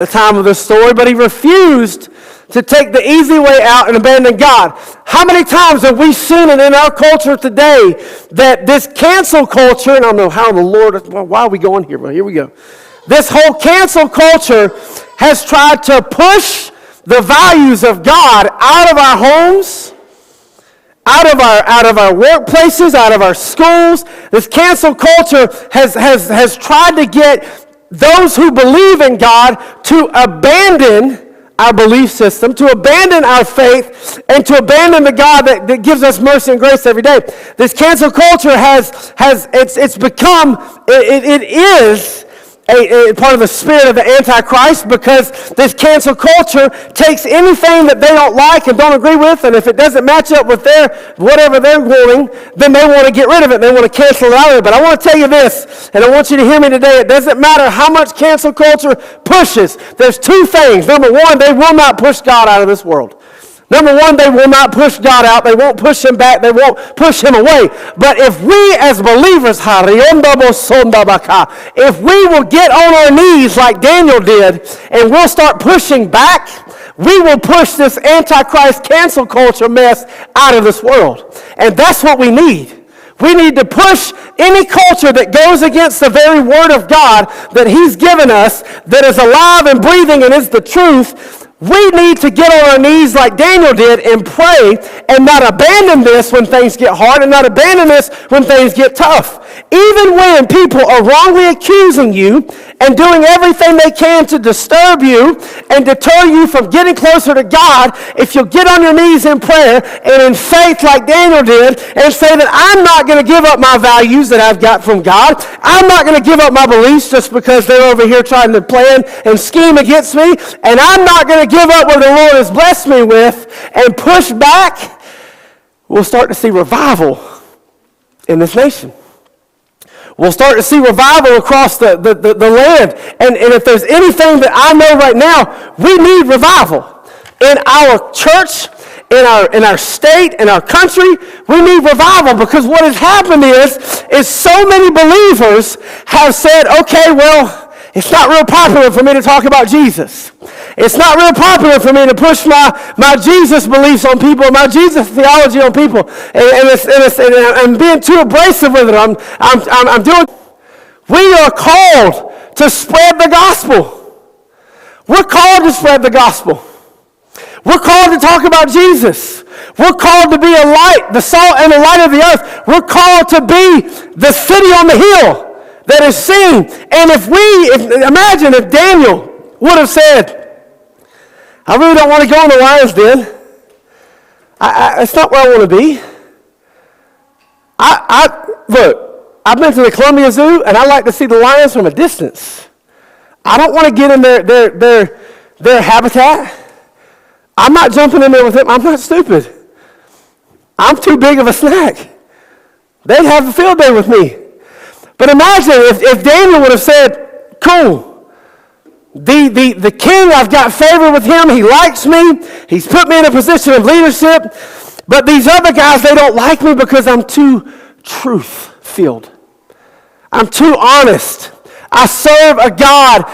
the time of the story, but he refused to take the easy way out and abandon God. How many times have we seen it in our culture today that this cancel culture, and I don't know how the Lord, why are we going here? Well, here we go. This whole cancel culture has tried to push the values of God out of our homes, out of our workplaces, out of our schools. This cancel culture has tried to get those who believe in God to abandon our belief system, to abandon our faith, and to abandon the God that gives us mercy and grace every day. This cancel culture it's become, it is a part of the spirit of the Antichrist, because this cancel culture takes anything that they don't like and don't agree with, and if it doesn't match up with whatever they're wanting, then they want to get rid of it. They want to cancel it out of it. But I want to tell you this, and I want you to hear me today. It doesn't matter how much cancel culture pushes. There's two things. Number one, they will not push God out of this world. Number one, they will not push God out. They won't push him back. They won't push him away. But if we as believers, if we will get on our knees like Daniel did, and we'll start pushing back, we will push this Antichrist cancel culture mess out of this world. And that's what we need. We need to push any culture that goes against the very word of God that he's given us, that is alive and breathing and is the truth. We need to get on our knees like Daniel did and pray, and not abandon this when things get hard, and not abandon this when things get tough. Even when people are wrongly accusing you and doing everything they can to disturb you and deter you from getting closer to God, if you'll get on your knees in prayer and in faith like Daniel did, and say that I'm not going to give up my values that I've got from God. I'm not going to give up my beliefs just because they're over here trying to plan and scheme against me, and I'm not going to give up what the Lord has blessed me with and push back. We'll start to see revival in this nation. We'll start to see revival across the land. And if there's anything that I know right now, we need revival. In our church, in our state, in our country, we need revival, because what has happened is so many believers have said, okay, well, it's not real popular for me to talk about Jesus. It's not real popular for me to push my Jesus beliefs on people, my Jesus theology on people, and I'm being too abrasive with it. I'm doing. We are called to spread the gospel. We're called to spread the gospel. We're called to talk about Jesus. We're called to be a light, the salt and the light of the earth. We're called to be the city on the hill that is seen. And imagine if Daniel would have said, I really don't want to go in the lion's den. It's not where I want to be. Look, I've been to the Columbia Zoo, and I like to see the lions from a distance. I don't want to get in their habitat. I'm not jumping in there with them. I'm not stupid. I'm too big of a snack. They'd have a field day with me. But imagine if Daniel would have said, cool, the king, I've got favor with him. He likes me. He's put me in a position of leadership. But these other guys, they don't like me because I'm too truth-filled. I'm too honest. I serve a God